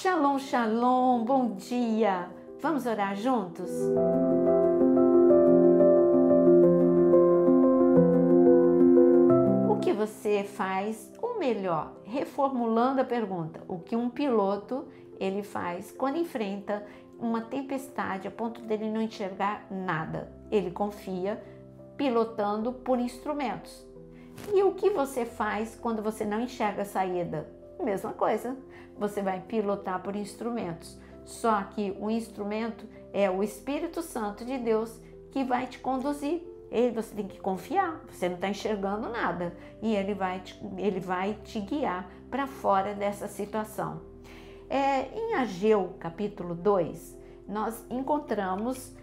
Shalom, shalom, bom dia! Vamos orar juntos? O que você faz, ou melhor, reformulando a pergunta, o que um piloto ele faz quando enfrenta uma tempestade a ponto dele não enxergar nada? Ele confia pilotando por instrumentos. E o que você faz quando você não enxerga a saída? Mesma coisa, você vai pilotar por instrumentos, só que o instrumento é o Espírito Santo de Deus que vai te conduzir. Você tem que confiar, você não está enxergando nada e ele vai te guiar para fora dessa situação. Em Ageu capítulo 2, nós encontramos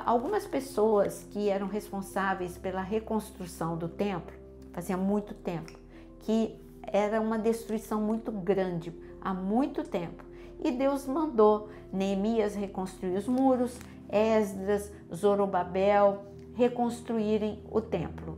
algumas pessoas que eram responsáveis pela reconstrução do templo, fazia muito tempo, que era uma destruição muito grande, há muito tempo. E Deus mandou Neemias reconstruir os muros, Esdras, Zorobabel reconstruírem o templo.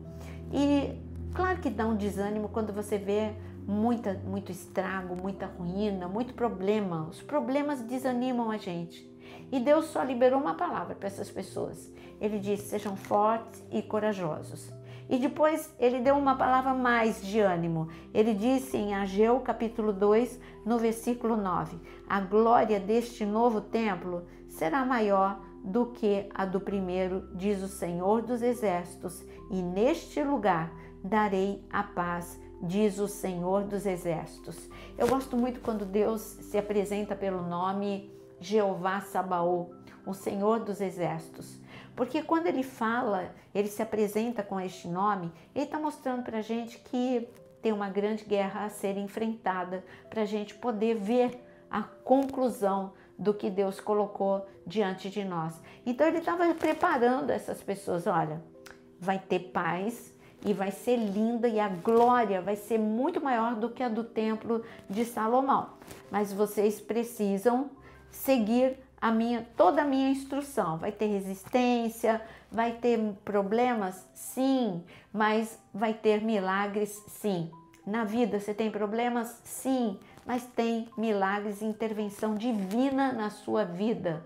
E claro que dá um desânimo quando você vê muito estrago, muita ruína, muito problema. Os problemas desanimam a gente. E Deus só liberou uma palavra para essas pessoas. Ele disse: sejam fortes e corajosos. E depois ele deu uma palavra mais de ânimo. Ele disse em Ageu capítulo 2, no versículo 9: a glória deste novo templo será maior do que a do primeiro, diz o Senhor dos Exércitos, e neste lugar darei a paz, diz o Senhor dos Exércitos. Eu gosto muito quando Deus se apresenta pelo nome Jeová Sabaoth, o Senhor dos Exércitos. Porque quando ele fala, ele se apresenta com este nome, ele está mostrando para a gente que tem uma grande guerra a ser enfrentada, para a gente poder ver a conclusão do que Deus colocou diante de nós. Então ele estava preparando essas pessoas, olha, vai ter paz e vai ser linda e a glória vai ser muito maior do que a do templo de Salomão. Mas vocês precisam seguir toda a minha instrução. Vai ter resistência, vai ter problemas? Sim, mas vai ter milagres? Sim. Na vida você tem problemas? Sim, mas tem milagres e intervenção divina na sua vida.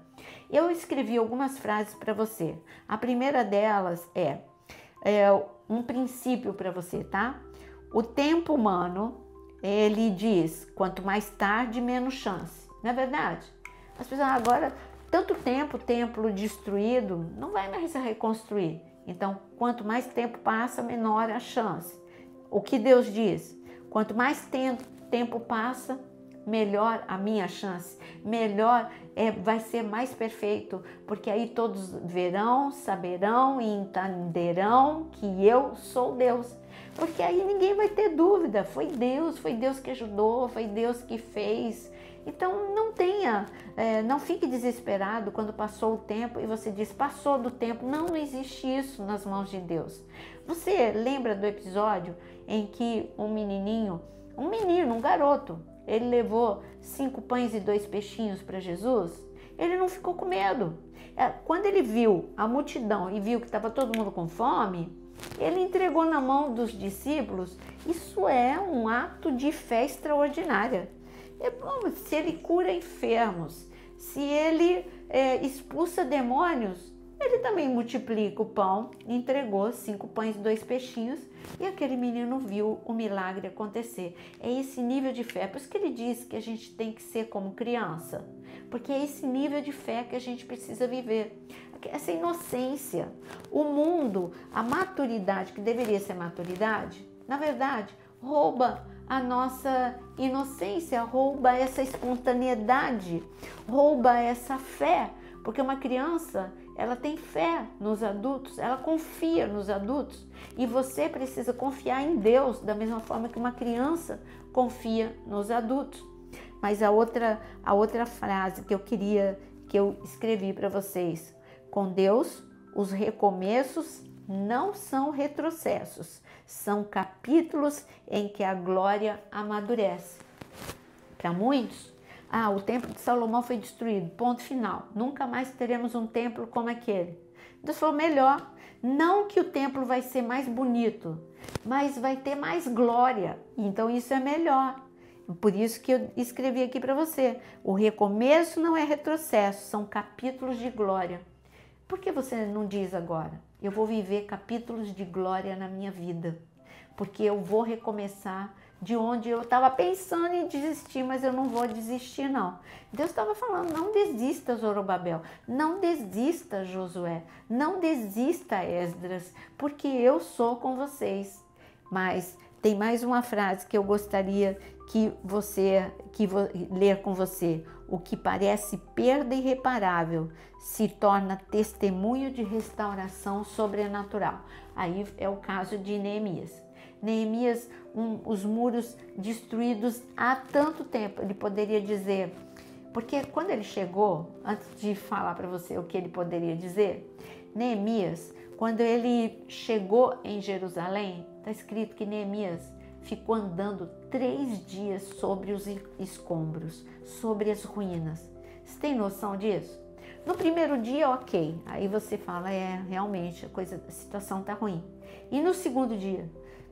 Eu escrevi algumas frases para você. A primeira delas é um princípio para você, tá? O tempo humano, ele diz, quanto mais tarde, menos chance. Não é verdade? As pessoas agora, tanto tempo, templo destruído, não vai mais se reconstruir. Então, quanto mais tempo passa, menor a chance. O que Deus diz? Quanto mais tempo passa, melhor a minha chance. Melhor vai ser mais perfeito, porque aí todos verão, saberão e entenderão que eu sou Deus. Porque aí ninguém vai ter dúvida, foi Deus que ajudou, foi Deus que fez. Então não fique desesperado quando passou o tempo e você diz, passou do tempo. Não existe isso nas mãos de Deus. Você lembra do episódio em que um garoto, ele levou 5 pães e 2 peixinhos para Jesus? Ele não ficou com medo. Quando ele viu a multidão e viu que estava todo mundo com fome, ele entregou na mão dos discípulos. Isso é um ato de fé extraordinária. Se ele cura enfermos, se ele expulsa demônios, ele também multiplica o pão, entregou 5 pães e 2 peixinhos e aquele menino viu o milagre acontecer. É esse nível de fé, por isso que ele diz que a gente tem que ser como criança, porque é esse nível de fé que a gente precisa viver, essa inocência. O mundo, a maturidade que deveria ser maturidade, na verdade, rouba a nossa inocência, rouba essa espontaneidade, rouba essa fé, porque uma criança, ela tem fé nos adultos, ela confia nos adultos e você precisa confiar em Deus da mesma forma que uma criança confia nos adultos. Mas a outra frase que eu escrevi para vocês, com Deus, os recomeços não são retrocessos, são capítulos em que a glória amadurece. Para muitos, o templo de Salomão foi destruído, ponto final. Nunca mais teremos um templo como aquele. Deus falou, melhor, não que o templo vai ser mais bonito, mas vai ter mais glória. Então isso é melhor. Por isso que eu escrevi aqui para você. O recomeço não é retrocesso, são capítulos de glória. Por que você não diz agora? Eu vou viver capítulos de glória na minha vida. Porque eu vou recomeçar de onde eu estava pensando em desistir, mas eu não vou desistir não. Deus estava falando, não desista, Zorobabel, não desista, Josué, não desista, Esdras, porque eu sou com vocês. Mas tem mais uma frase que eu gostaria ler com você. O que parece perda irreparável se torna testemunho de restauração sobrenatural. Aí é o caso de Neemias. Neemias, os muros destruídos há tanto tempo, ele poderia dizer, porque quando ele chegou, antes de falar para você o que ele poderia dizer, Neemias, quando ele chegou em Jerusalém, está escrito que Neemias ficou andando 3 dias sobre os escombros, sobre as ruínas. Você tem noção disso? No primeiro dia, ok, aí você fala, realmente, a situação está ruim. E no segundo dia?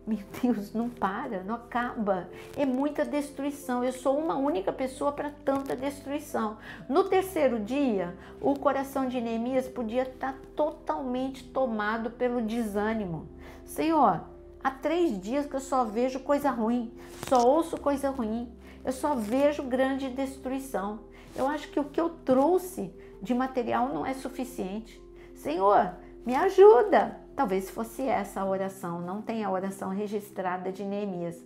Meu Deus, não para, não acaba. É muita destruição. Eu sou uma única pessoa para tanta destruição. No terceiro dia, o coração de Neemias podia estar totalmente tomado pelo desânimo. Senhor, há 3 dias que eu só vejo coisa ruim, só ouço coisa ruim, eu só vejo grande destruição. Eu acho que o que eu trouxe de material não é suficiente. Senhor, me ajuda. Talvez fosse essa a oração, não tem a oração registrada de Neemias.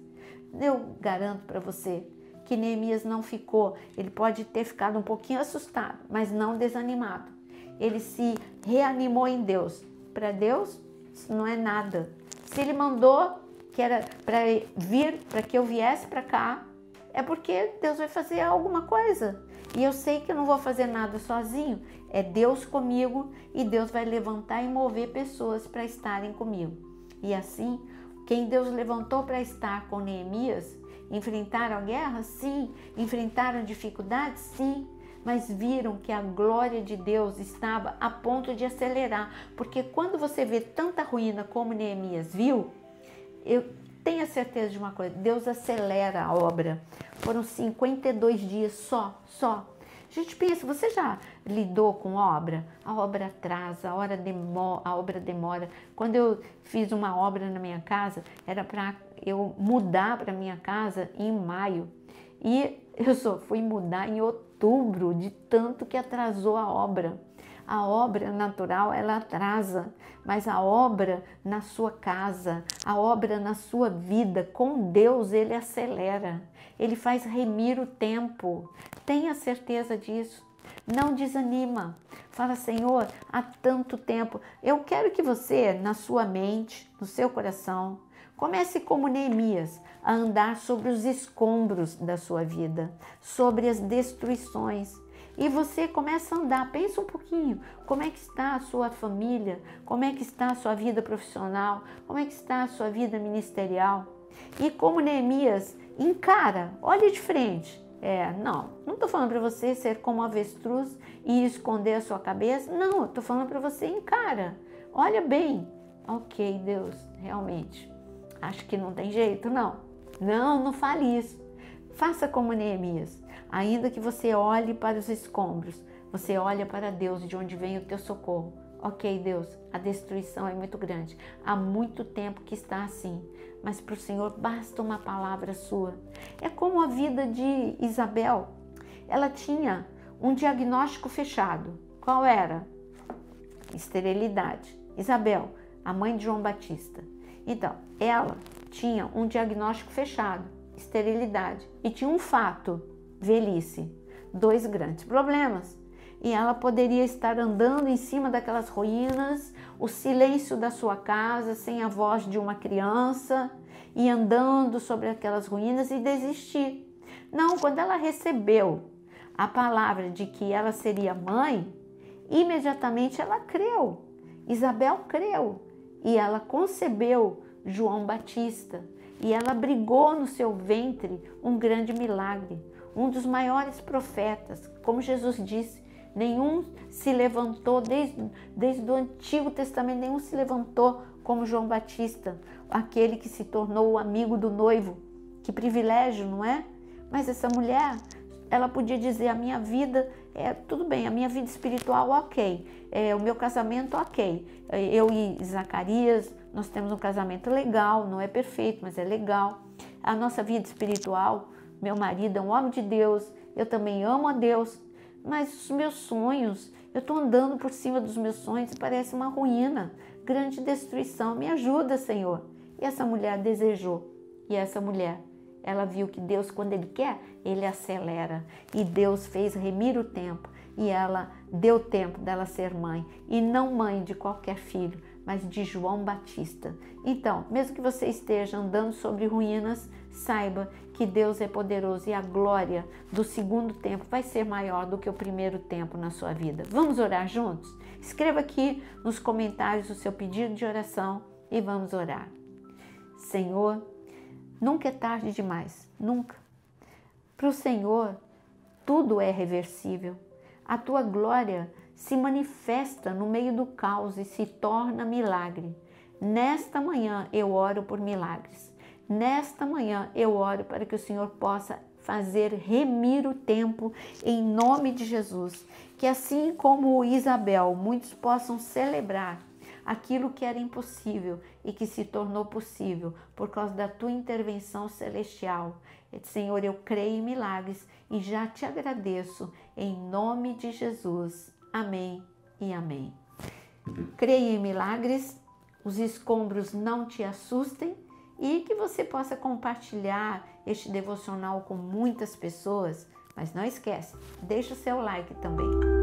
Eu garanto para você que Neemias não ficou, ele pode ter ficado um pouquinho assustado, mas não desanimado. Ele se reanimou em Deus. Para Deus, isso não é nada. Se ele mandou que era para vir, para que eu viesse para cá, é porque Deus vai fazer alguma coisa. E eu sei que eu não vou fazer nada sozinho. É Deus comigo e Deus vai levantar e mover pessoas para estarem comigo. E assim, quem Deus levantou para estar com Neemias, enfrentaram a guerra? Sim. Enfrentaram dificuldades? Sim. Mas viram que a glória de Deus estava a ponto de acelerar. Porque quando você vê tanta ruína como Neemias viu, tenha certeza de uma coisa, Deus acelera a obra. Foram 52 dias só. Gente, pensa, você já lidou com obra? A obra atrasa, a obra demora. Quando eu fiz uma obra na minha casa, era para eu mudar para minha casa em maio. E eu só fui mudar em outubro, de tanto que atrasou a obra. A obra natural, ela atrasa, mas a obra na sua casa, a obra na sua vida, com Deus, ele acelera. Ele faz remir o tempo. Tenha certeza disso. Não desanima. Fala, Senhor, há tanto tempo. Eu quero que você, na sua mente, no seu coração, comece como Neemias, a andar sobre os escombros da sua vida, sobre as destruições. E você começa a andar, pensa um pouquinho, como é que está a sua família, como é que está a sua vida profissional, como é que está a sua vida ministerial. E como Neemias encara, olha de frente. Não estou falando para você ser como avestruz e esconder a sua cabeça, não, estou falando para você encara, olha bem. Ok, Deus, realmente, acho que não tem jeito, não fale isso. Faça como Neemias. Ainda que você olhe para os escombros, você olha para Deus, de onde vem o teu socorro. Ok, Deus, a destruição é muito grande. Há muito tempo que está assim. Mas para o Senhor basta uma palavra sua. É como a vida de Isabel. Ela tinha um diagnóstico fechado. Qual era? Esterilidade. Isabel, a mãe de João Batista. Então, ela tinha um diagnóstico fechado. Esterilidade. E tinha um fato. Velhice, 2 grandes problemas. E ela poderia estar andando em cima daquelas ruínas, o silêncio da sua casa, sem a voz de uma criança, e andando sobre aquelas ruínas e desistir. Não, quando ela recebeu a palavra de que ela seria mãe, imediatamente ela creu. Isabel creu e ela concebeu João Batista. E ela abrigou no seu ventre um grande milagre. Um dos maiores profetas, como Jesus disse, nenhum se levantou, desde o Antigo Testamento, nenhum se levantou como João Batista, aquele que se tornou o amigo do noivo. Que privilégio, não é? Mas essa mulher, ela podia dizer, a minha vida, tudo bem, a minha vida espiritual, ok, o meu casamento, ok. Eu e Zacarias, nós temos um casamento legal, não é perfeito, mas é legal. A nossa vida espiritual, meu marido é um homem de Deus, eu também amo a Deus, mas os meus sonhos, eu estou andando por cima dos meus sonhos e parece uma ruína, grande destruição. Me ajuda, Senhor. E essa mulher desejou, e essa mulher, ela viu que Deus, quando Ele quer, Ele acelera. E Deus fez remir o tempo. E ela deu tempo dela ser mãe. E não mãe de qualquer filho, mas de João Batista. Então, mesmo que você esteja andando sobre ruínas, saiba que Deus é poderoso e a glória do segundo tempo vai ser maior do que o primeiro tempo na sua vida. Vamos orar juntos? Escreva aqui nos comentários o seu pedido de oração e vamos orar. Senhor, nunca é tarde demais, nunca. Para o Senhor, tudo é reversível. A tua glória se manifesta no meio do caos e se torna milagre. Nesta manhã eu oro por milagres. Nesta manhã eu oro para que o Senhor possa fazer remir o tempo em nome de Jesus. Que assim como Isabel, muitos possam celebrar aquilo que era impossível e que se tornou possível por causa da tua intervenção celestial. Senhor, eu creio em milagres e já te agradeço em nome de Jesus. Amém e amém. Creia em milagres, os escombros não te assustem e que você possa compartilhar este devocional com muitas pessoas. Mas não esquece, deixa o seu like também.